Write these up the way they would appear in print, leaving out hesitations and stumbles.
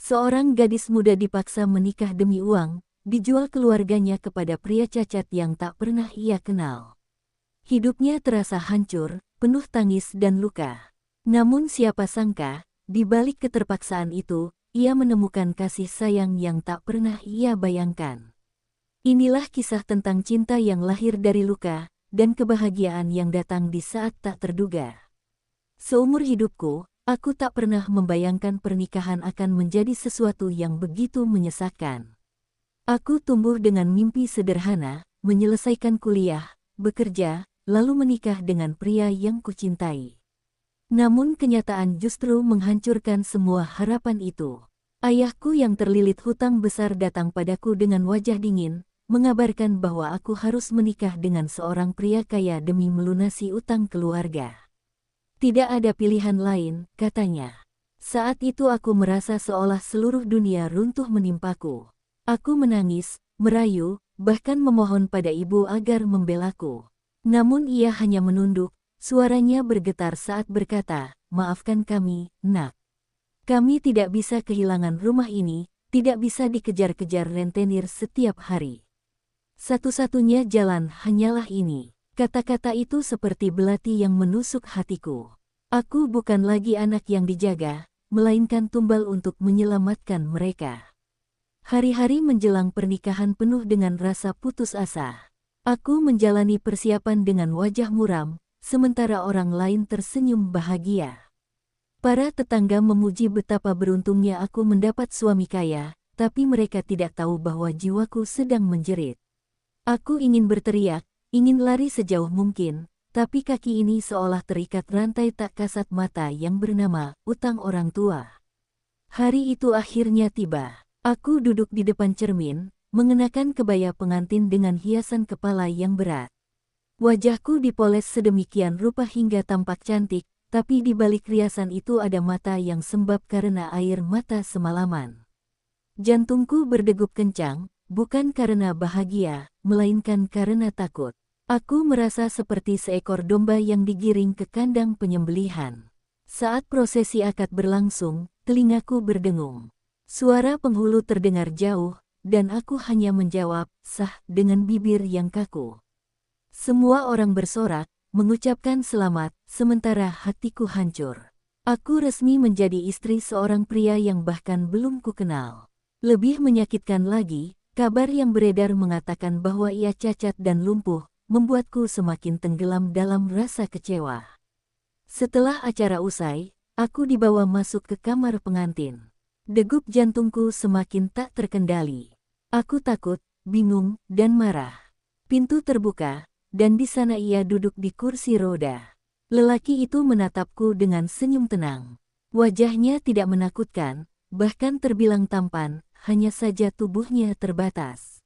Seorang gadis muda dipaksa menikah demi uang, dijual keluarganya kepada pria cacat yang tak pernah ia kenal. Hidupnya terasa hancur, penuh tangis dan luka. Namun siapa sangka, di balik keterpaksaan itu, ia menemukan kasih sayang yang tak pernah ia bayangkan. Inilah kisah tentang cinta yang lahir dari luka, dan kebahagiaan yang datang di saat tak terduga. Seumur hidupku, aku tak pernah membayangkan pernikahan akan menjadi sesuatu yang begitu menyesakkan. Aku tumbuh dengan mimpi sederhana, menyelesaikan kuliah, bekerja, lalu menikah dengan pria yang kucintai. Namun kenyataan justru menghancurkan semua harapan itu. Ayahku yang terlilit hutang besar datang padaku dengan wajah dingin, mengabarkan bahwa aku harus menikah dengan seorang pria kaya demi melunasi utang keluarga. Tidak ada pilihan lain, katanya. Saat itu aku merasa seolah seluruh dunia runtuh menimpaku. Aku menangis, merayu, bahkan memohon pada ibu agar membelaku. Namun ia hanya menunduk, suaranya bergetar saat berkata, "Maafkan kami, nak. Kami tidak bisa kehilangan rumah ini, tidak bisa dikejar-kejar rentenir setiap hari. Satu-satunya jalan hanyalah ini." Kata-kata itu seperti belati yang menusuk hatiku. Aku bukan lagi anak yang dijaga, melainkan tumbal untuk menyelamatkan mereka. Hari-hari menjelang pernikahan penuh dengan rasa putus asa. Aku menjalani persiapan dengan wajah muram, sementara orang lain tersenyum bahagia. Para tetangga memuji betapa beruntungnya aku mendapat suami kaya, tapi mereka tidak tahu bahwa jiwaku sedang menjerit. Aku ingin berteriak, ingin lari sejauh mungkin, tapi kaki ini seolah terikat rantai tak kasat mata yang bernama utang orang tua. Hari itu akhirnya tiba. Aku duduk di depan cermin, mengenakan kebaya pengantin dengan hiasan kepala yang berat. Wajahku dipoles sedemikian rupa hingga tampak cantik, tapi di balik riasan itu ada mata yang sembab karena air mata semalaman. Jantungku berdegup kencang, bukan karena bahagia, melainkan karena takut. Aku merasa seperti seekor domba yang digiring ke kandang penyembelihan. Saat prosesi akad berlangsung, telingaku berdengung. Suara penghulu terdengar jauh, dan aku hanya menjawab, "Sah," dengan bibir yang kaku. Semua orang bersorak, mengucapkan selamat, sementara hatiku hancur. Aku resmi menjadi istri seorang pria yang bahkan belum kukenal. Lebih menyakitkan lagi, kabar yang beredar mengatakan bahwa ia cacat dan lumpuh, membuatku semakin tenggelam dalam rasa kecewa. Setelah acara usai, aku dibawa masuk ke kamar pengantin. Degup jantungku semakin tak terkendali. Aku takut, bingung, dan marah. Pintu terbuka, dan di sana ia duduk di kursi roda. Lelaki itu menatapku dengan senyum tenang. Wajahnya tidak menakutkan, bahkan terbilang tampan, hanya saja tubuhnya terbatas.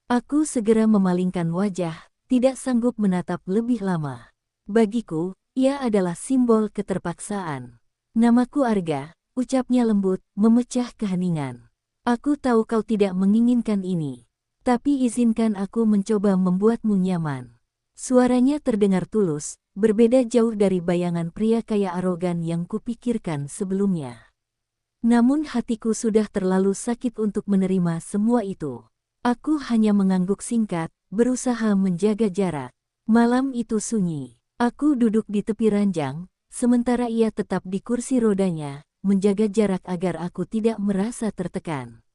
Aku segera memalingkan wajah, tidak sanggup menatap lebih lama. Bagiku, ia adalah simbol keterpaksaan. "Namaku Arga," ucapnya lembut, memecah keheningan. "Aku tahu kau tidak menginginkan ini. Tapi izinkan aku mencoba membuatmu nyaman." Suaranya terdengar tulus, berbeda jauh dari bayangan pria kaya arogan yang kupikirkan sebelumnya. Namun hatiku sudah terlalu sakit untuk menerima semua itu. Aku hanya mengangguk singkat, berusaha menjaga jarak. Malam itu sunyi. Aku duduk di tepi ranjang, sementara ia tetap di kursi rodanya, menjaga jarak agar aku tidak merasa tertekan.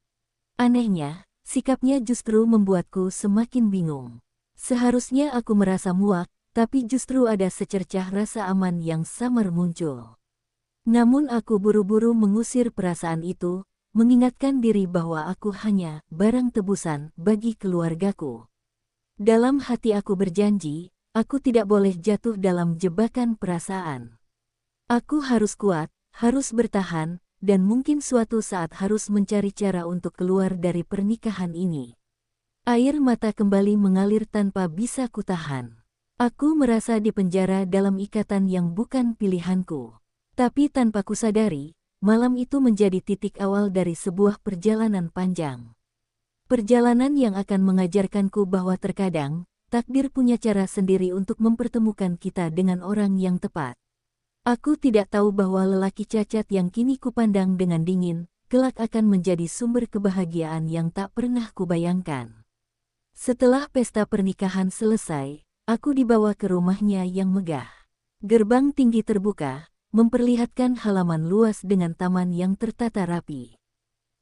Anehnya, sikapnya justru membuatku semakin bingung. Seharusnya aku merasa muak, tapi justru ada secercah rasa aman yang samar muncul. Namun aku buru-buru mengusir perasaan itu, mengingatkan diri bahwa aku hanya barang tebusan bagi keluargaku. Dalam hati aku berjanji, aku tidak boleh jatuh dalam jebakan perasaan. Aku harus kuat, harus bertahan, dan mungkin suatu saat harus mencari cara untuk keluar dari pernikahan ini. Air mata kembali mengalir tanpa bisa kutahan. Aku merasa dipenjara dalam ikatan yang bukan pilihanku. Tapi tanpa kusadari, malam itu menjadi titik awal dari sebuah perjalanan panjang. Perjalanan yang akan mengajarkanku bahwa terkadang, takdir punya cara sendiri untuk mempertemukan kita dengan orang yang tepat. Aku tidak tahu bahwa lelaki cacat yang kini kupandang dengan dingin, kelak akan menjadi sumber kebahagiaan yang tak pernah kubayangkan. Setelah pesta pernikahan selesai, aku dibawa ke rumahnya yang megah. Gerbang tinggi terbuka, memperlihatkan halaman luas dengan taman yang tertata rapi.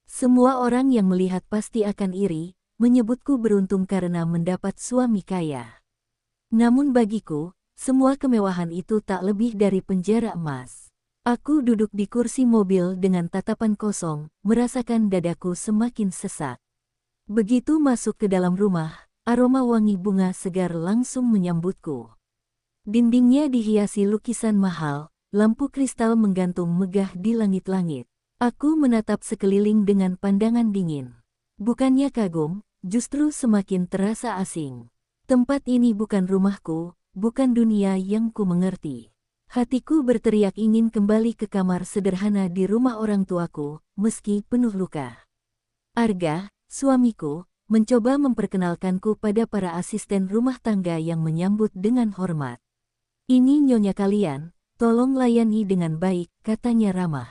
Semua orang yang melihat pasti akan iri, menyebutku beruntung karena mendapat suami kaya. Namun bagiku, semua kemewahan itu tak lebih dari penjara emas. Aku duduk di kursi mobil dengan tatapan kosong, merasakan dadaku semakin sesak. Begitu masuk ke dalam rumah, aroma wangi bunga segar langsung menyambutku. Dindingnya dihiasi lukisan mahal, lampu kristal menggantung megah di langit-langit. Aku menatap sekeliling dengan pandangan dingin. Bukannya kagum, justru semakin terasa asing. Tempat ini bukan rumahku, bukan dunia yang ku mengerti. Hatiku berteriak ingin kembali ke kamar sederhana di rumah orang tuaku, meski penuh luka. Arga, suamiku, mencoba memperkenalkanku pada para asisten rumah tangga yang menyambut dengan hormat. "Ini nyonya kalian, tolong layani dengan baik," katanya ramah.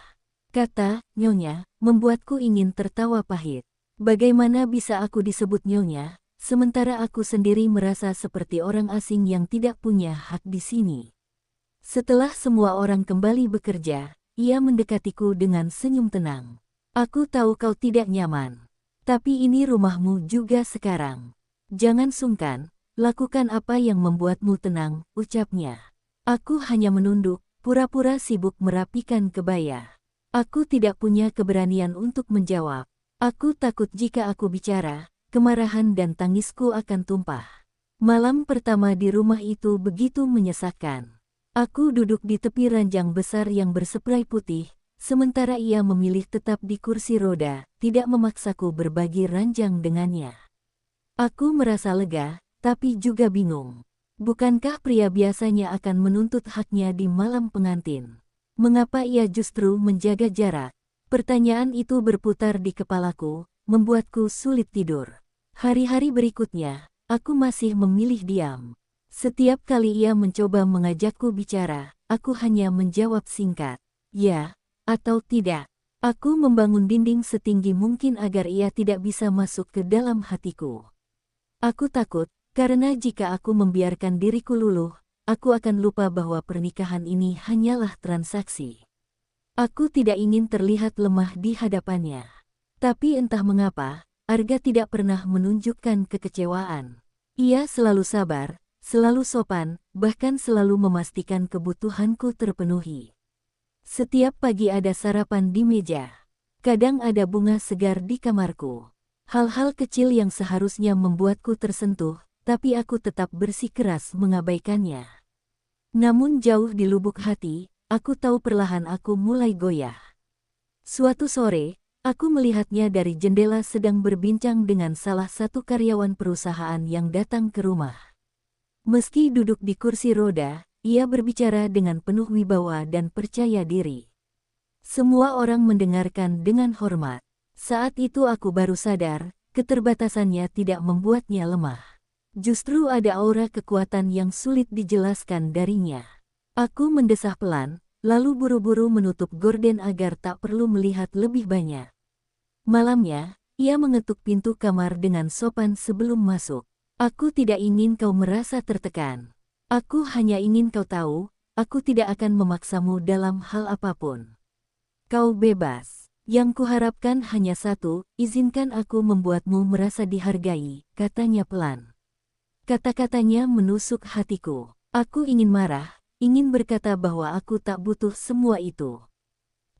Kata "nyonya" membuatku ingin tertawa pahit. Bagaimana bisa aku disebut nyonya, sementara aku sendiri merasa seperti orang asing yang tidak punya hak di sini. Setelah semua orang kembali bekerja, ia mendekatiku dengan senyum tenang. "Aku tahu kau tidak nyaman. Tapi ini rumahmu juga sekarang. Jangan sungkan, lakukan apa yang membuatmu tenang," ucapnya. Aku hanya menunduk, pura-pura sibuk merapikan kebaya. Aku tidak punya keberanian untuk menjawab. Aku takut jika aku bicara, kemarahan dan tangisku akan tumpah. Malam pertama di rumah itu begitu menyesakkan. Aku duduk di tepi ranjang besar yang berseprai putih, sementara ia memilih tetap di kursi roda, tidak memaksaku berbagi ranjang dengannya. Aku merasa lega, tapi juga bingung. Bukankah pria biasanya akan menuntut haknya di malam pengantin? Mengapa ia justru menjaga jarak? Pertanyaan itu berputar di kepalaku, membuatku sulit tidur. Hari-hari berikutnya, aku masih memilih diam. Setiap kali ia mencoba mengajakku bicara, aku hanya menjawab singkat, "Ya" atau "tidak". Aku membangun dinding setinggi mungkin agar ia tidak bisa masuk ke dalam hatiku. Aku takut, karena jika aku membiarkan diriku luluh, aku akan lupa bahwa pernikahan ini hanyalah transaksi. Aku tidak ingin terlihat lemah di hadapannya. Tapi entah mengapa, Arga tidak pernah menunjukkan kekecewaan. Ia selalu sabar, selalu sopan, bahkan selalu memastikan kebutuhanku terpenuhi. Setiap pagi ada sarapan di meja. Kadang ada bunga segar di kamarku. Hal-hal kecil yang seharusnya membuatku tersentuh, tapi aku tetap bersikeras mengabaikannya. Namun jauh di lubuk hati, aku tahu perlahan aku mulai goyah. Suatu sore, aku melihatnya dari jendela sedang berbincang dengan salah satu karyawan perusahaan yang datang ke rumah. Meski duduk di kursi roda, ia berbicara dengan penuh wibawa dan percaya diri. Semua orang mendengarkan dengan hormat. Saat itu aku baru sadar, keterbatasannya tidak membuatnya lemah. Justru ada aura kekuatan yang sulit dijelaskan darinya. Aku mendesah pelan, lalu buru-buru menutup gorden agar tak perlu melihat lebih banyak. Malamnya, ia mengetuk pintu kamar dengan sopan sebelum masuk. "Aku tidak ingin kau merasa tertekan. Aku hanya ingin kau tahu, aku tidak akan memaksamu dalam hal apapun. Kau bebas. Yang kuharapkan hanya satu, izinkan aku membuatmu merasa dihargai," katanya pelan. Kata-katanya menusuk hatiku. Aku ingin marah, ingin berkata bahwa aku tak butuh semua itu.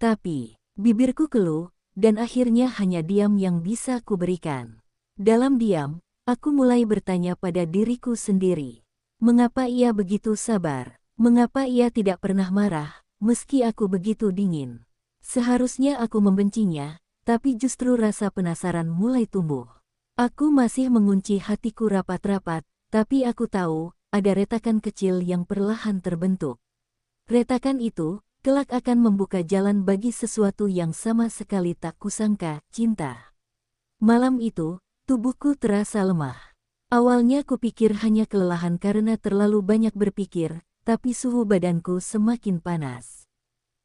Tapi, bibirku keluh, dan akhirnya hanya diam yang bisa kuberikan. Dalam diam, aku mulai bertanya pada diriku sendiri. Mengapa ia begitu sabar? Mengapa ia tidak pernah marah, meski aku begitu dingin? Seharusnya aku membencinya, tapi justru rasa penasaran mulai tumbuh. Aku masih mengunci hatiku rapat-rapat, tapi aku tahu, ada retakan kecil yang perlahan terbentuk. Retakan itu, kelak akan membuka jalan bagi sesuatu yang sama sekali tak kusangka, cinta. Malam itu, tubuhku terasa lemah. Awalnya kupikir hanya kelelahan karena terlalu banyak berpikir, tapi suhu badanku semakin panas.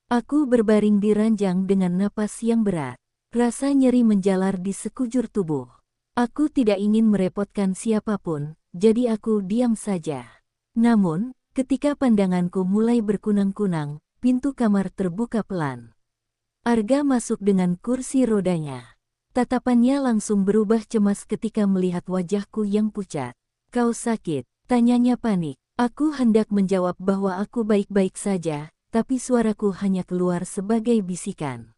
Aku berbaring di ranjang dengan napas yang berat. Rasa nyeri menjalar di sekujur tubuh. Aku tidak ingin merepotkan siapapun, jadi aku diam saja. Namun, ketika pandanganku mulai berkunang-kunang, pintu kamar terbuka pelan. Arga masuk dengan kursi rodanya. Tatapannya langsung berubah cemas ketika melihat wajahku yang pucat. "Kau sakit?" tanyanya panik. Aku hendak menjawab bahwa aku baik-baik saja, tapi suaraku hanya keluar sebagai bisikan.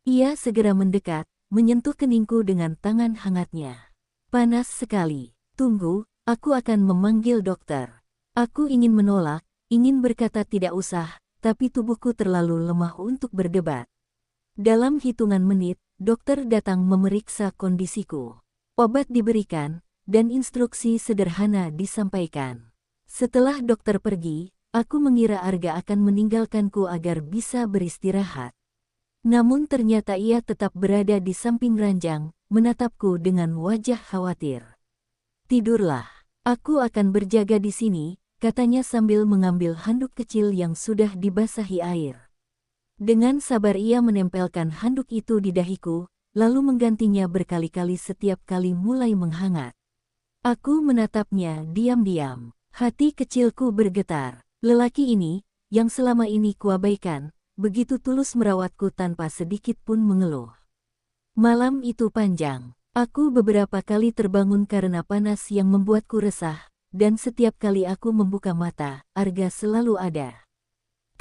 Ia segera mendekat, menyentuh keningku dengan tangan hangatnya. "Panas sekali. Tunggu, aku akan memanggil dokter." Aku ingin menolak, ingin berkata tidak usah, tapi tubuhku terlalu lemah untuk berdebat. Dalam hitungan menit, dokter datang memeriksa kondisiku. Obat diberikan, dan instruksi sederhana disampaikan. Setelah dokter pergi, aku mengira Arga akan meninggalkanku agar bisa beristirahat. Namun ternyata ia tetap berada di samping ranjang, menatapku dengan wajah khawatir. "Tidurlah. Aku akan berjaga di sini," katanya sambil mengambil handuk kecil yang sudah dibasahi air. Dengan sabar ia menempelkan handuk itu di dahiku, lalu menggantinya berkali-kali setiap kali mulai menghangat. Aku menatapnya diam-diam. Hati kecilku bergetar. Lelaki ini, yang selama ini kuabaikan, begitu tulus merawatku tanpa sedikit pun mengeluh. Malam itu panjang. Aku beberapa kali terbangun karena panas yang membuatku resah, dan setiap kali aku membuka mata, Arga selalu ada.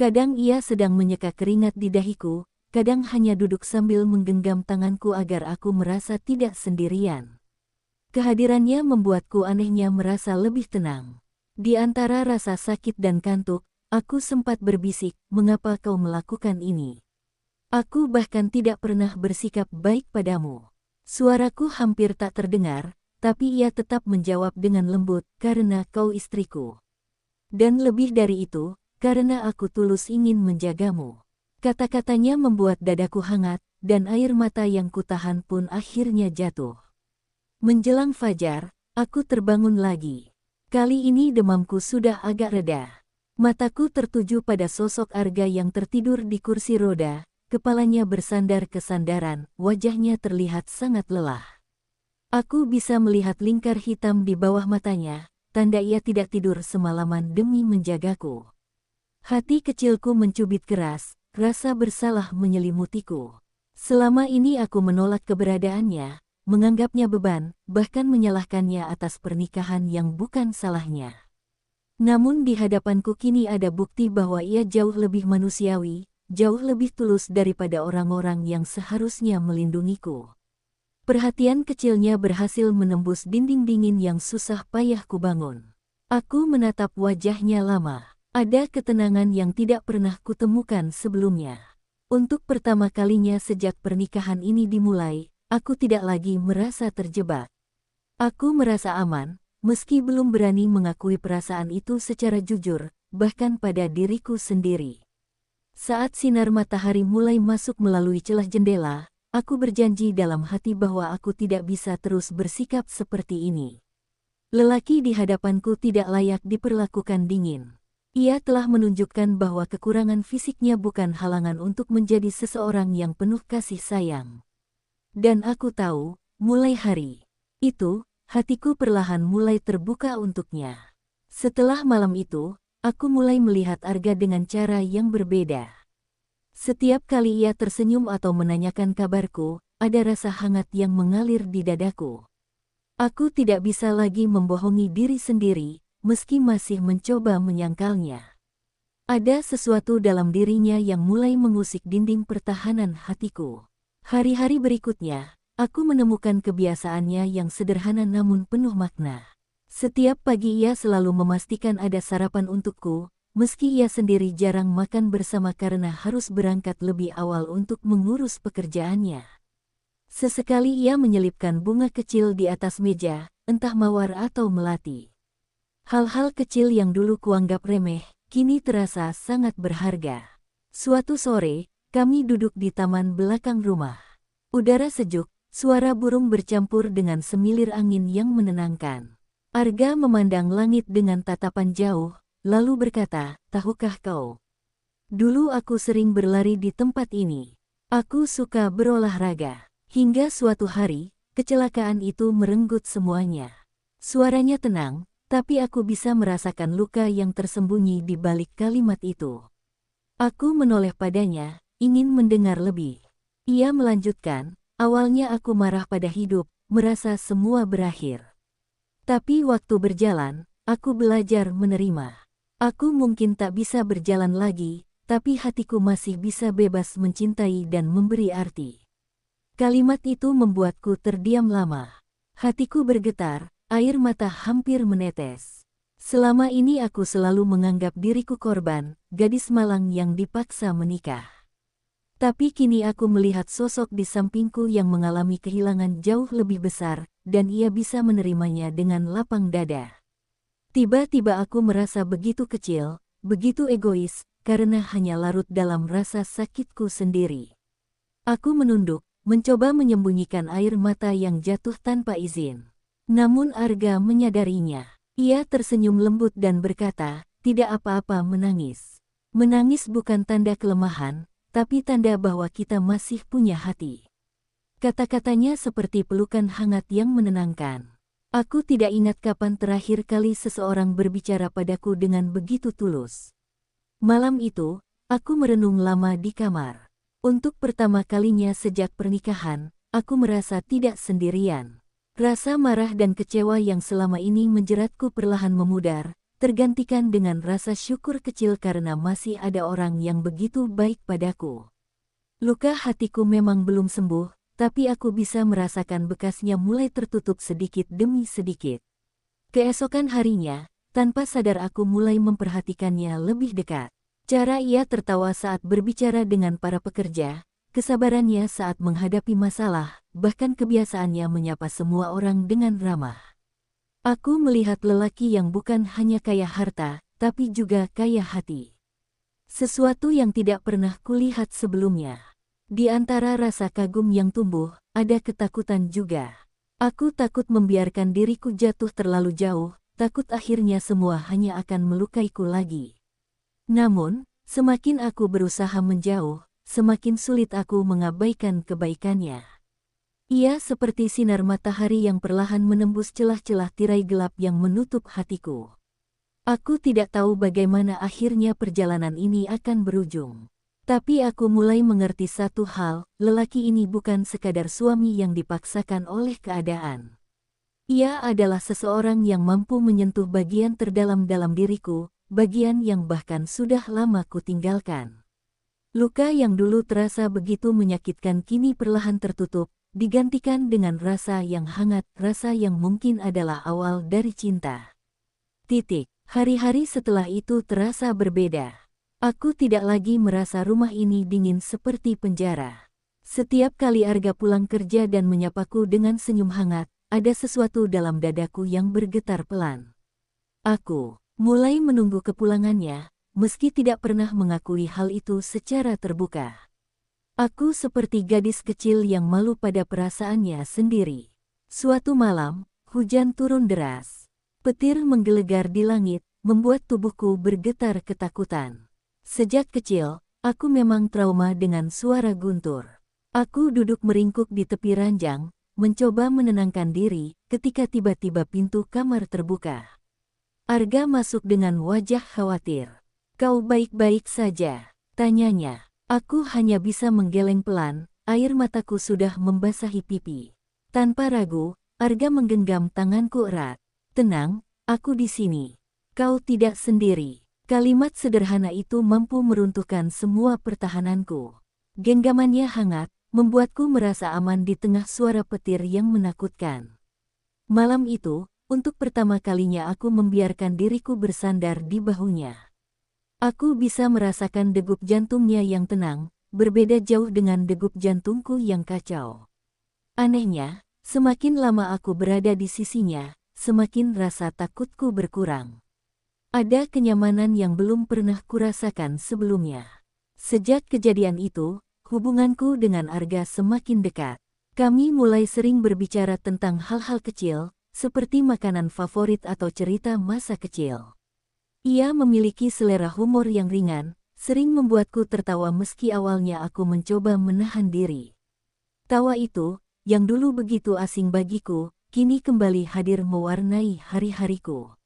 Kadang ia sedang menyeka keringat di dahiku, kadang hanya duduk sambil menggenggam tanganku agar aku merasa tidak sendirian. Kehadirannya membuatku anehnya merasa lebih tenang. Di antara rasa sakit dan kantuk, aku sempat berbisik, "Mengapa kau melakukan ini? Aku bahkan tidak pernah bersikap baik padamu." Suaraku hampir tak terdengar, tapi ia tetap menjawab dengan lembut, "Karena kau istriku. Dan lebih dari itu, karena aku tulus ingin menjagamu." Kata-katanya membuat dadaku hangat, dan air mata yang kutahan pun akhirnya jatuh. Menjelang fajar, aku terbangun lagi. Kali ini demamku sudah agak reda. Mataku tertuju pada sosok Arga yang tertidur di kursi roda, kepalanya bersandar ke sandaran, wajahnya terlihat sangat lelah. Aku bisa melihat lingkar hitam di bawah matanya, tanda ia tidak tidur semalaman demi menjagaku. Hati kecilku mencubit keras, rasa bersalah menyelimutiku. Selama ini aku menolak keberadaannya, menganggapnya beban, bahkan menyalahkannya atas pernikahan yang bukan salahnya. Namun di hadapanku kini ada bukti bahwa ia jauh lebih manusiawi, jauh lebih tulus daripada orang-orang yang seharusnya melindungiku. Perhatian kecilnya berhasil menembus dinding dingin yang susah payah kubangun. Aku menatap wajahnya lama. Ada ketenangan yang tidak pernah kutemukan sebelumnya. Untuk pertama kalinya sejak pernikahan ini dimulai, aku tidak lagi merasa terjebak. Aku merasa aman, meski belum berani mengakui perasaan itu secara jujur, bahkan pada diriku sendiri. Saat sinar matahari mulai masuk melalui celah jendela, aku berjanji dalam hati bahwa aku tidak bisa terus bersikap seperti ini. Lelaki di hadapanku tidak layak diperlakukan dingin. Ia telah menunjukkan bahwa kekurangan fisiknya bukan halangan untuk menjadi seseorang yang penuh kasih sayang. Dan aku tahu, mulai hari itu, hatiku perlahan mulai terbuka untuknya. Setelah malam itu, aku mulai melihat Arga dengan cara yang berbeda. Setiap kali ia tersenyum atau menanyakan kabarku, ada rasa hangat yang mengalir di dadaku. Aku tidak bisa lagi membohongi diri sendiri, meski masih mencoba menyangkalnya. Ada sesuatu dalam dirinya yang mulai mengusik dinding pertahanan hatiku. Hari-hari berikutnya, aku menemukan kebiasaannya yang sederhana namun penuh makna. Setiap pagi ia selalu memastikan ada sarapan untukku, meski ia sendiri jarang makan bersama karena harus berangkat lebih awal untuk mengurus pekerjaannya. Sesekali ia menyelipkan bunga kecil di atas meja, entah mawar atau melati. Hal-hal kecil yang dulu kuanggap remeh, kini terasa sangat berharga. Suatu sore, kami duduk di taman belakang rumah. Udara sejuk, suara burung bercampur dengan semilir angin yang menenangkan. Arga memandang langit dengan tatapan jauh, lalu berkata, "Tahukah kau? Dulu aku sering berlari di tempat ini. Aku suka berolahraga. Hingga suatu hari, kecelakaan itu merenggut semuanya. Suaranya tenang, tapi aku bisa merasakan luka yang tersembunyi di balik kalimat itu. Aku menoleh padanya, ingin mendengar lebih. Ia melanjutkan, awalnya aku marah pada hidup, merasa semua berakhir. Tapi waktu berjalan, aku belajar menerima. Aku mungkin tak bisa berjalan lagi, tapi hatiku masih bisa bebas mencintai dan memberi arti. Kalimat itu membuatku terdiam lama. Hatiku bergetar, air mata hampir menetes. Selama ini aku selalu menganggap diriku korban, gadis malang yang dipaksa menikah. Tapi kini aku melihat sosok di sampingku yang mengalami kehilangan jauh lebih besar, dan ia bisa menerimanya dengan lapang dada. Tiba-tiba aku merasa begitu kecil, begitu egois, karena hanya larut dalam rasa sakitku sendiri. Aku menunduk, mencoba menyembunyikan air mata yang jatuh tanpa izin. Namun Arga menyadarinya. Ia tersenyum lembut dan berkata, "Tidak apa-apa menangis. Menangis bukan tanda kelemahan, tapi tanda bahwa kita masih punya hati." Kata-katanya seperti pelukan hangat yang menenangkan. Aku tidak ingat kapan terakhir kali seseorang berbicara padaku dengan begitu tulus. Malam itu, aku merenung lama di kamar. Untuk pertama kalinya sejak pernikahan, aku merasa tidak sendirian. Rasa marah dan kecewa yang selama ini menjeratku perlahan memudar, tergantikan dengan rasa syukur kecil karena masih ada orang yang begitu baik padaku. Luka hatiku memang belum sembuh, tapi aku bisa merasakan bekasnya mulai tertutup sedikit demi sedikit. Keesokan harinya, tanpa sadar aku mulai memperhatikannya lebih dekat. Cara ia tertawa saat berbicara dengan para pekerja, kesabarannya saat menghadapi masalah, bahkan kebiasaannya menyapa semua orang dengan ramah. Aku melihat lelaki yang bukan hanya kaya harta, tapi juga kaya hati. Sesuatu yang tidak pernah kulihat sebelumnya. Di antara rasa kagum yang tumbuh, ada ketakutan juga. Aku takut membiarkan diriku jatuh terlalu jauh, takut akhirnya semua hanya akan melukaiku lagi. Namun, semakin aku berusaha menjauh, semakin sulit aku mengabaikan kebaikannya. Ia seperti sinar matahari yang perlahan menembus celah-celah tirai gelap yang menutup hatiku. Aku tidak tahu bagaimana akhirnya perjalanan ini akan berujung. Tapi aku mulai mengerti satu hal, lelaki ini bukan sekadar suami yang dipaksakan oleh keadaan. Ia adalah seseorang yang mampu menyentuh bagian terdalam dalam diriku, bagian yang bahkan sudah lama kutinggalkan. Luka yang dulu terasa begitu menyakitkan kini perlahan tertutup, digantikan dengan rasa yang hangat, rasa yang mungkin adalah awal dari cinta. Hari-hari setelah itu terasa berbeda. Aku tidak lagi merasa rumah ini dingin seperti penjara. Setiap kali Arga pulang kerja dan menyapaku dengan senyum hangat, ada sesuatu dalam dadaku yang bergetar pelan. Aku mulai menunggu kepulangannya, meski tidak pernah mengakui hal itu secara terbuka. Aku seperti gadis kecil yang malu pada perasaannya sendiri. Suatu malam, hujan turun deras. Petir menggelegar di langit, membuat tubuhku bergetar ketakutan. Sejak kecil, aku memang trauma dengan suara guntur. Aku duduk meringkuk di tepi ranjang, mencoba menenangkan diri, ketika tiba-tiba pintu kamar terbuka. Arga masuk dengan wajah khawatir. "Kau baik-baik saja?" tanyanya. Aku hanya bisa menggeleng pelan, air mataku sudah membasahi pipi. Tanpa ragu, Arga menggenggam tanganku erat. "Tenang, aku di sini. Kau tidak sendiri." Kalimat sederhana itu mampu meruntuhkan semua pertahananku. Genggamannya hangat, membuatku merasa aman di tengah suara petir yang menakutkan. Malam itu, untuk pertama kalinya aku membiarkan diriku bersandar di bahunya. Aku bisa merasakan degup jantungnya yang tenang, berbeda jauh dengan degup jantungku yang kacau. Anehnya, semakin lama aku berada di sisinya, semakin rasa takutku berkurang. Ada kenyamanan yang belum pernah kurasakan sebelumnya. Sejak kejadian itu, hubunganku dengan Arga semakin dekat. Kami mulai sering berbicara tentang hal-hal kecil, seperti makanan favorit atau cerita masa kecil. Ia memiliki selera humor yang ringan, sering membuatku tertawa meski awalnya aku mencoba menahan diri. Tawa itu, yang dulu begitu asing bagiku, kini kembali hadir mewarnai hari-hariku.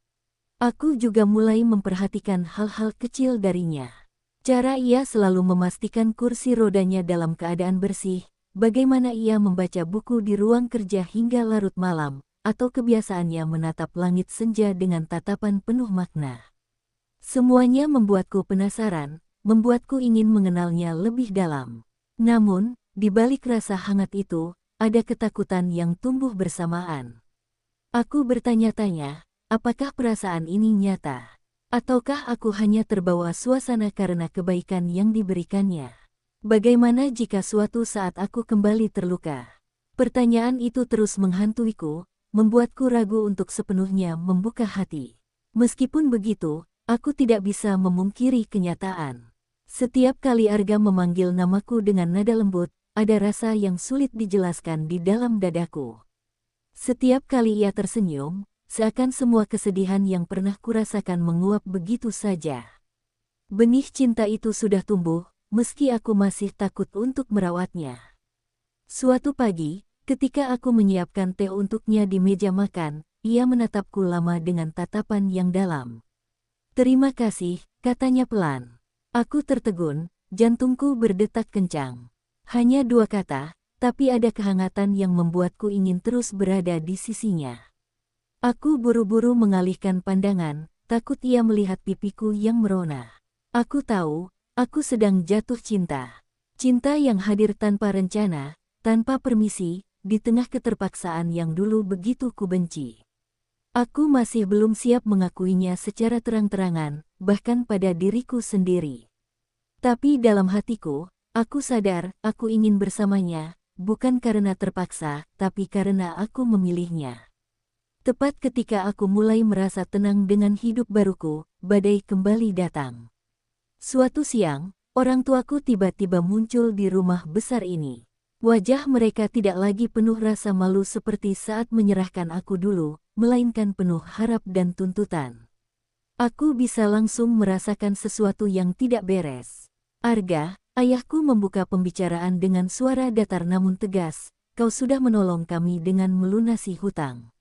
Aku juga mulai memperhatikan hal-hal kecil darinya. Cara ia selalu memastikan kursi rodanya dalam keadaan bersih, bagaimana ia membaca buku di ruang kerja hingga larut malam, atau kebiasaannya menatap langit senja dengan tatapan penuh makna. Semuanya membuatku penasaran, membuatku ingin mengenalnya lebih dalam. Namun, di balik rasa hangat itu, ada ketakutan yang tumbuh bersamaan. Aku bertanya-tanya, apakah perasaan ini nyata? Ataukah aku hanya terbawa suasana karena kebaikan yang diberikannya? Bagaimana jika suatu saat aku kembali terluka? Pertanyaan itu terus menghantuiku, membuatku ragu untuk sepenuhnya membuka hati. Meskipun begitu, aku tidak bisa memungkiri kenyataan. Setiap kali Arga memanggil namaku dengan nada lembut, ada rasa yang sulit dijelaskan di dalam dadaku. Setiap kali ia tersenyum, seakan semua kesedihan yang pernah kurasakan menguap begitu saja. Benih cinta itu sudah tumbuh, meski aku masih takut untuk merawatnya. Suatu pagi, ketika aku menyiapkan teh untuknya di meja makan, ia menatapku lama dengan tatapan yang dalam. "Terima kasih," katanya pelan. Aku tertegun, jantungku berdetak kencang. Hanya 2 kata, tapi ada kehangatan yang membuatku ingin terus berada di sisinya. Aku buru-buru mengalihkan pandangan, takut ia melihat pipiku yang merona. Aku tahu, aku sedang jatuh cinta. Cinta yang hadir tanpa rencana, tanpa permisi, di tengah keterpaksaan yang dulu begitu kubenci. Aku masih belum siap mengakuinya secara terang-terangan, bahkan pada diriku sendiri. Tapi dalam hatiku, aku sadar, aku ingin bersamanya, bukan karena terpaksa, tapi karena aku memilihnya. Tepat ketika aku mulai merasa tenang dengan hidup baruku, badai kembali datang. Suatu siang, orang tuaku tiba-tiba muncul di rumah besar ini. Wajah mereka tidak lagi penuh rasa malu seperti saat menyerahkan aku dulu, melainkan penuh harap dan tuntutan. Aku bisa langsung merasakan sesuatu yang tidak beres. "Arga," ayahku membuka pembicaraan dengan suara datar namun tegas, "kau sudah menolong kami dengan melunasi hutang.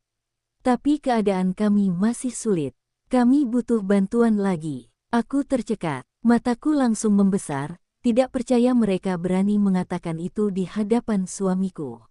Tapi keadaan kami masih sulit. Kami butuh bantuan lagi." Aku tercekat, mataku langsung membesar, tidak percaya mereka berani mengatakan itu di hadapan suamiku.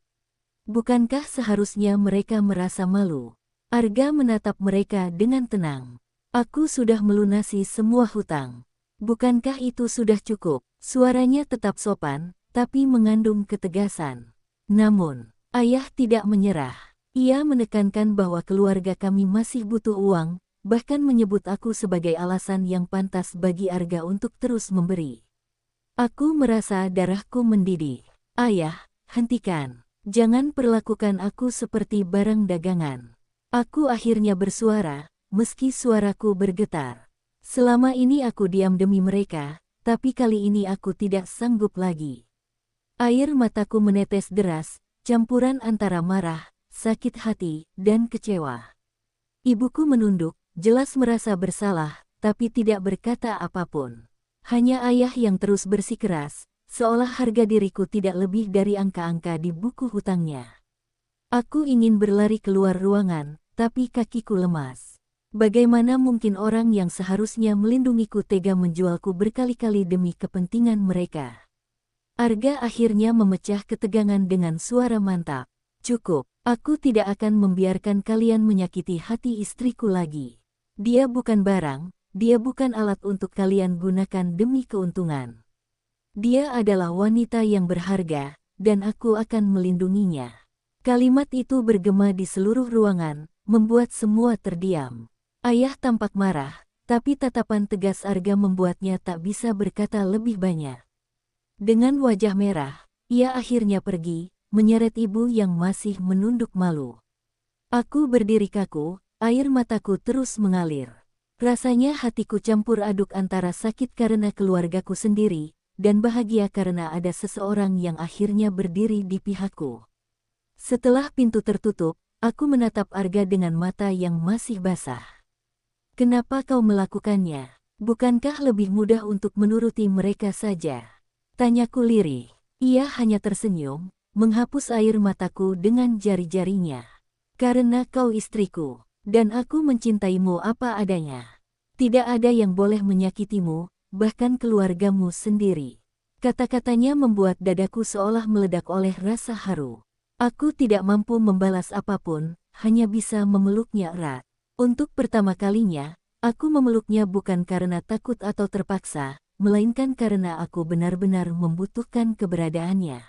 Bukankah seharusnya mereka merasa malu? Arga menatap mereka dengan tenang. "Aku sudah melunasi semua hutang. Bukankah itu sudah cukup?" Suaranya tetap sopan, tapi mengandung ketegasan. Namun, ayah tidak menyerah. Ia menekankan bahwa keluarga kami masih butuh uang, bahkan menyebut aku sebagai alasan yang pantas bagi Arga untuk terus memberi. Aku merasa darahku mendidih. "Ayah, hentikan. Jangan perlakukan aku seperti barang dagangan." Aku akhirnya bersuara, meski suaraku bergetar. "Selama ini aku diam demi mereka, tapi kali ini aku tidak sanggup lagi." Air mataku menetes deras, campuran antara marah, sakit hati, dan kecewa. Ibuku menunduk, jelas merasa bersalah, tapi tidak berkata apapun. Hanya ayah yang terus bersikeras, seolah harga diriku tidak lebih dari angka-angka di buku hutangnya. Aku ingin berlari keluar ruangan, tapi kakiku lemas. Bagaimana mungkin orang yang seharusnya melindungiku tega menjualku berkali-kali demi kepentingan mereka? Arga akhirnya memecah ketegangan dengan suara mantap. "Cukup, aku tidak akan membiarkan kalian menyakiti hati istriku lagi. Dia bukan barang, dia bukan alat untuk kalian gunakan demi keuntungan. Dia adalah wanita yang berharga, dan aku akan melindunginya." Kalimat itu bergema di seluruh ruangan, membuat semua terdiam. Ayah tampak marah, tapi tatapan tegas Arga membuatnya tak bisa berkata lebih banyak. Dengan wajah merah, ia akhirnya pergi, menyeret ibu yang masih menunduk malu. Aku berdiri kaku, air mataku terus mengalir. Rasanya hatiku campur aduk antara sakit karena keluargaku sendiri, dan bahagia karena ada seseorang yang akhirnya berdiri di pihakku. Setelah pintu tertutup, aku menatap Arga dengan mata yang masih basah. "Kenapa kau melakukannya?" Bukankah lebih mudah untuk menuruti mereka saja? Tanyaku lirih. Ia hanya tersenyum, menghapus air mataku dengan jari-jarinya. Karena kau istriku, dan aku mencintaimu apa adanya. Tidak ada yang boleh menyakitimu, bahkan keluargamu sendiri. Kata-katanya membuat dadaku seolah meledak oleh rasa haru. Aku tidak mampu membalas apapun, hanya bisa memeluknya erat. Untuk pertama kalinya, aku memeluknya bukan karena takut atau terpaksa, melainkan karena aku benar-benar membutuhkan keberadaannya.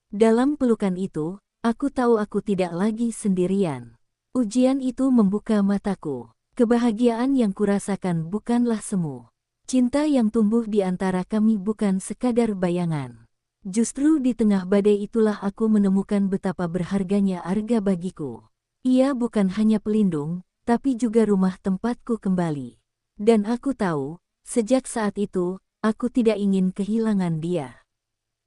Dalam pelukan itu, aku tahu aku tidak lagi sendirian. Ujian itu membuka mataku. Kebahagiaan yang kurasakan bukanlah semu. Cinta yang tumbuh di antara kami bukan sekadar bayangan. Justru di tengah badai itulah aku menemukan betapa berharganya Arga bagiku. Ia bukan hanya pelindung, tapi juga rumah tempatku kembali. Dan aku tahu, sejak saat itu, aku tidak ingin kehilangan dia.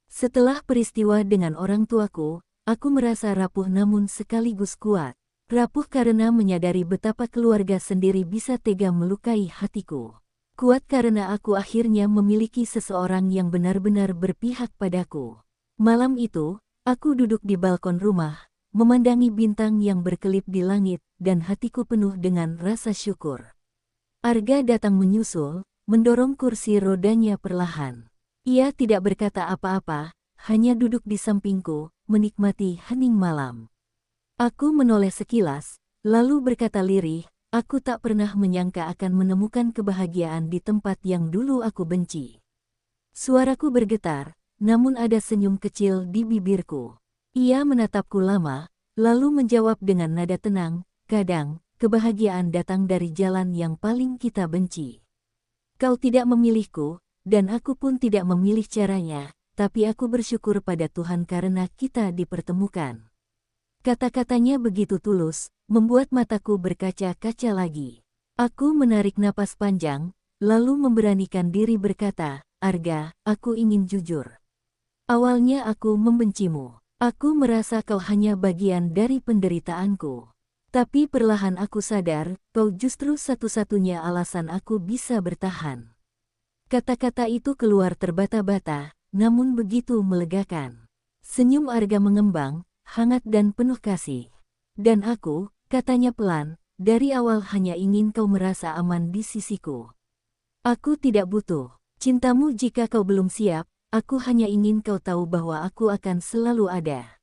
Setelah peristiwa dengan orang tuaku, aku merasa rapuh namun sekaligus kuat. Rapuh karena menyadari betapa keluarga sendiri bisa tega melukai hatiku. Kuat karena aku akhirnya memiliki seseorang yang benar-benar berpihak padaku. Malam itu, aku duduk di balkon rumah, memandangi bintang yang berkelip di langit, dan hatiku penuh dengan rasa syukur. Arga datang menyusul, mendorong kursi rodanya perlahan. Ia tidak berkata apa-apa, hanya duduk di sampingku, menikmati hening malam. Aku menoleh sekilas, lalu berkata lirih, aku tak pernah menyangka akan menemukan kebahagiaan di tempat yang dulu aku benci. Suaraku bergetar, namun ada senyum kecil di bibirku. Ia menatapku lama, lalu menjawab dengan nada tenang, kadang, kebahagiaan datang dari jalan yang paling kita benci. Kau tidak memilihku, dan aku pun tidak memilih caranya, tapi aku bersyukur pada Tuhan karena kita dipertemukan. Kata-katanya begitu tulus, membuat mataku berkaca-kaca lagi. Aku menarik napas panjang, lalu memberanikan diri berkata, Arga, aku ingin jujur. Awalnya aku membencimu. Aku merasa kau hanya bagian dari penderitaanku. Tapi perlahan aku sadar, kau justru satu-satunya alasan aku bisa bertahan. Kata-kata itu keluar terbata-bata, namun begitu melegakan. Senyum Arga mengembang, hangat dan penuh kasih. Dan aku, katanya pelan, dari awal hanya ingin kau merasa aman di sisiku. Aku tidak butuh cintamu jika kau belum siap, aku hanya ingin kau tahu bahwa aku akan selalu ada.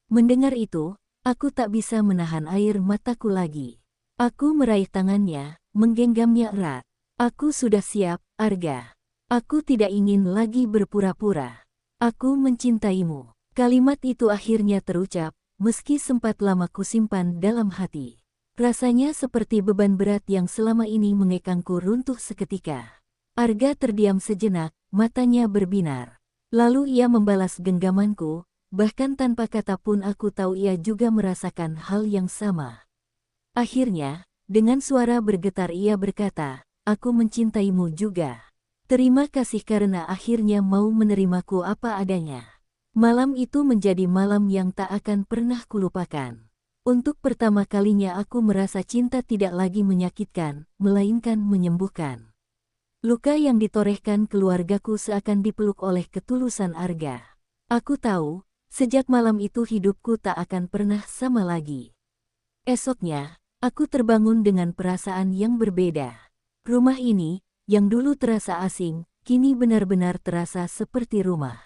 Mendengar itu, aku tak bisa menahan air mataku lagi. Aku meraih tangannya, menggenggamnya erat. Aku sudah siap, Arga. Aku tidak ingin lagi berpura-pura. Aku mencintaimu. Kalimat itu akhirnya terucap, meski sempat lama kusimpan dalam hati. Rasanya seperti beban berat yang selama ini mengekangku runtuh seketika. Arga terdiam sejenak, matanya berbinar. Lalu ia membalas genggamanku, bahkan tanpa kata pun aku tahu ia juga merasakan hal yang sama. Akhirnya, dengan suara bergetar ia berkata, aku mencintaimu juga. Terima kasih karena akhirnya mau menerimaku apa adanya. Malam itu menjadi malam yang tak akan pernah kulupakan. Untuk pertama kalinya aku merasa cinta tidak lagi menyakitkan, melainkan menyembuhkan. Luka yang ditorehkan keluargaku seakan dipeluk oleh ketulusan Arga. Aku tahu, sejak malam itu hidupku tak akan pernah sama lagi. Esoknya, aku terbangun dengan perasaan yang berbeda. Rumah ini, yang dulu terasa asing, kini benar-benar terasa seperti rumah.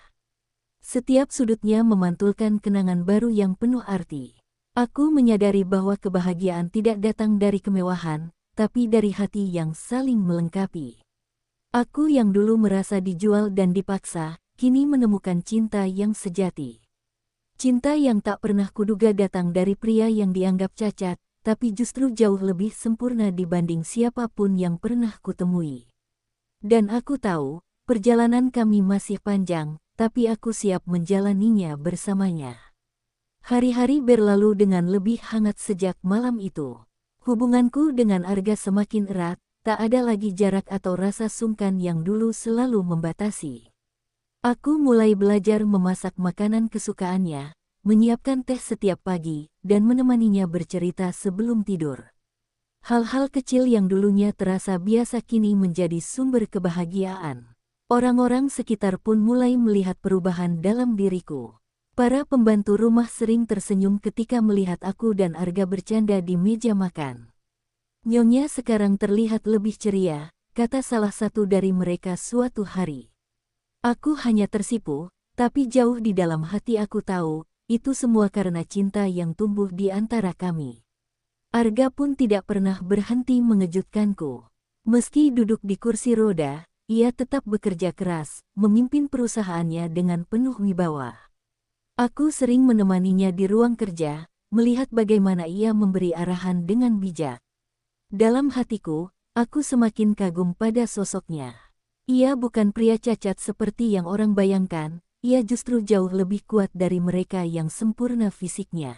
Setiap sudutnya memantulkan kenangan baru yang penuh arti. Aku menyadari bahwa kebahagiaan tidak datang dari kemewahan, tapi dari hati yang saling melengkapi. Aku yang dulu merasa dijual dan dipaksa, kini menemukan cinta yang sejati. Cinta yang tak pernah kuduga datang dari pria yang dianggap cacat, tapi justru jauh lebih sempurna dibanding siapapun yang pernah kutemui. Dan aku tahu, perjalanan kami masih panjang, tapi aku siap menjalaninya bersamanya. Hari-hari berlalu dengan lebih hangat sejak malam itu. Hubunganku dengan Arga semakin erat, tak ada lagi jarak atau rasa sungkan yang dulu selalu membatasi. Aku mulai belajar memasak makanan kesukaannya, menyiapkan teh setiap pagi, dan menemaninya bercerita sebelum tidur. Hal-hal kecil yang dulunya terasa biasa kini menjadi sumber kebahagiaan. Orang-orang sekitar pun mulai melihat perubahan dalam diriku. Para pembantu rumah sering tersenyum ketika melihat aku dan Arga bercanda di meja makan. "Nyonya sekarang terlihat lebih ceria," kata salah satu dari mereka suatu hari. Aku hanya tersipu, tapi jauh di dalam hati aku tahu, itu semua karena cinta yang tumbuh di antara kami. Arga pun tidak pernah berhenti mengejutkanku. Meski duduk di kursi roda, ia tetap bekerja keras, memimpin perusahaannya dengan penuh wibawa. Aku sering menemaninya di ruang kerja, melihat bagaimana ia memberi arahan dengan bijak. Dalam hatiku, aku semakin kagum pada sosoknya. Ia bukan pria cacat seperti yang orang bayangkan, ia justru jauh lebih kuat dari mereka yang sempurna fisiknya.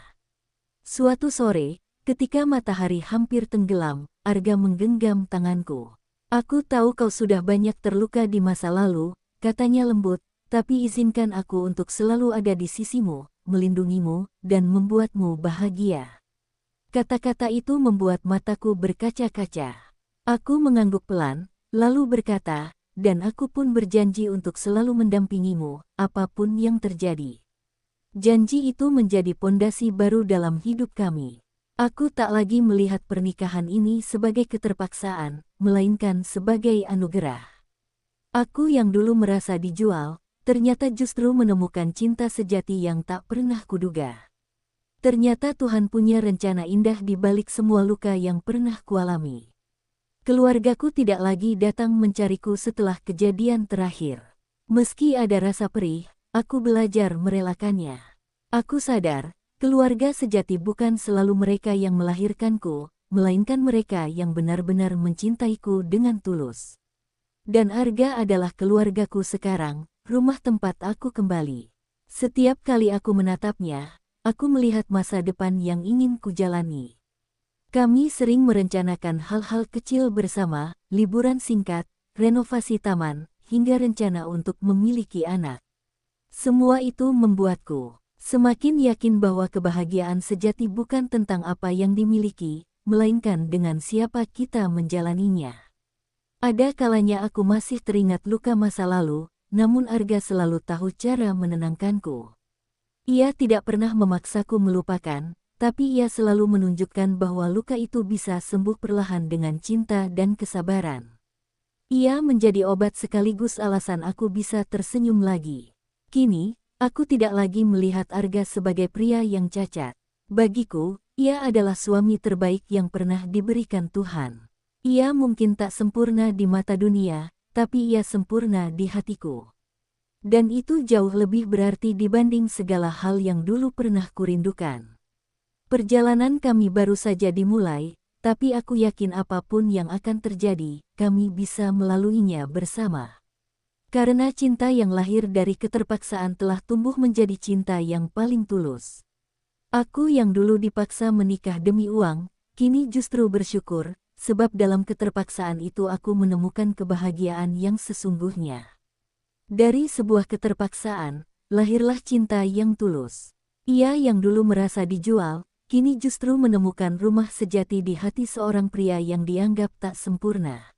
Suatu sore, ketika matahari hampir tenggelam, Arga menggenggam tanganku. "Aku tahu kau sudah banyak terluka di masa lalu," katanya lembut, "tapi izinkan aku untuk selalu ada di sisimu, melindungimu, dan membuatmu bahagia." Kata-kata itu membuat mataku berkaca-kaca. Aku mengangguk pelan, lalu berkata, "Dan aku pun berjanji untuk selalu mendampingimu, apapun yang terjadi." Janji itu menjadi pondasi baru dalam hidup kami. Aku tak lagi melihat pernikahan ini sebagai keterpaksaan, melainkan sebagai anugerah. Aku yang dulu merasa dijual, ternyata justru menemukan cinta sejati yang tak pernah kuduga. Ternyata Tuhan punya rencana indah di balik semua luka yang pernah kualami. Keluargaku tidak lagi datang mencariku setelah kejadian terakhir. Meski ada rasa perih, aku belajar merelakannya. Aku sadar, keluarga sejati bukan selalu mereka yang melahirkanku, melainkan mereka yang benar-benar mencintaiku dengan tulus. Dan Arga adalah keluargaku sekarang, rumah tempat aku kembali. Setiap kali aku menatapnya, aku melihat masa depan yang ingin kujalani. Kami sering merencanakan hal-hal kecil bersama, liburan singkat, renovasi taman, hingga rencana untuk memiliki anak. Semua itu membuatku semakin yakin bahwa kebahagiaan sejati bukan tentang apa yang dimiliki, melainkan dengan siapa kita menjalaninya. Ada kalanya aku masih teringat luka masa lalu, namun Arga selalu tahu cara menenangkanku. Ia tidak pernah memaksaku melupakan, tapi ia selalu menunjukkan bahwa luka itu bisa sembuh perlahan dengan cinta dan kesabaran. Ia menjadi obat sekaligus alasan aku bisa tersenyum lagi. Kini, aku tidak lagi melihat Arga sebagai pria yang cacat. Bagiku, ia adalah suami terbaik yang pernah diberikan Tuhan. Ia mungkin tak sempurna di mata dunia, tapi ia sempurna di hatiku. Dan itu jauh lebih berarti dibanding segala hal yang dulu pernah kurindukan. Perjalanan kami baru saja dimulai, tapi aku yakin apapun yang akan terjadi, kami bisa melaluinya bersama. Karena cinta yang lahir dari keterpaksaan telah tumbuh menjadi cinta yang paling tulus. Aku yang dulu dipaksa menikah demi uang, kini justru bersyukur, sebab dalam keterpaksaan itu aku menemukan kebahagiaan yang sesungguhnya. Dari sebuah keterpaksaan, lahirlah cinta yang tulus. Ia yang dulu merasa dijual, kini justru menemukan rumah sejati di hati seorang pria yang dianggap tak sempurna.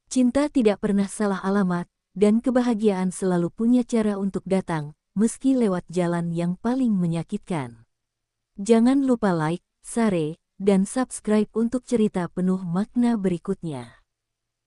Cinta tidak pernah salah alamat, dan kebahagiaan selalu punya cara untuk datang, meski lewat jalan yang paling menyakitkan. Jangan lupa like, share, dan subscribe untuk cerita penuh makna berikutnya.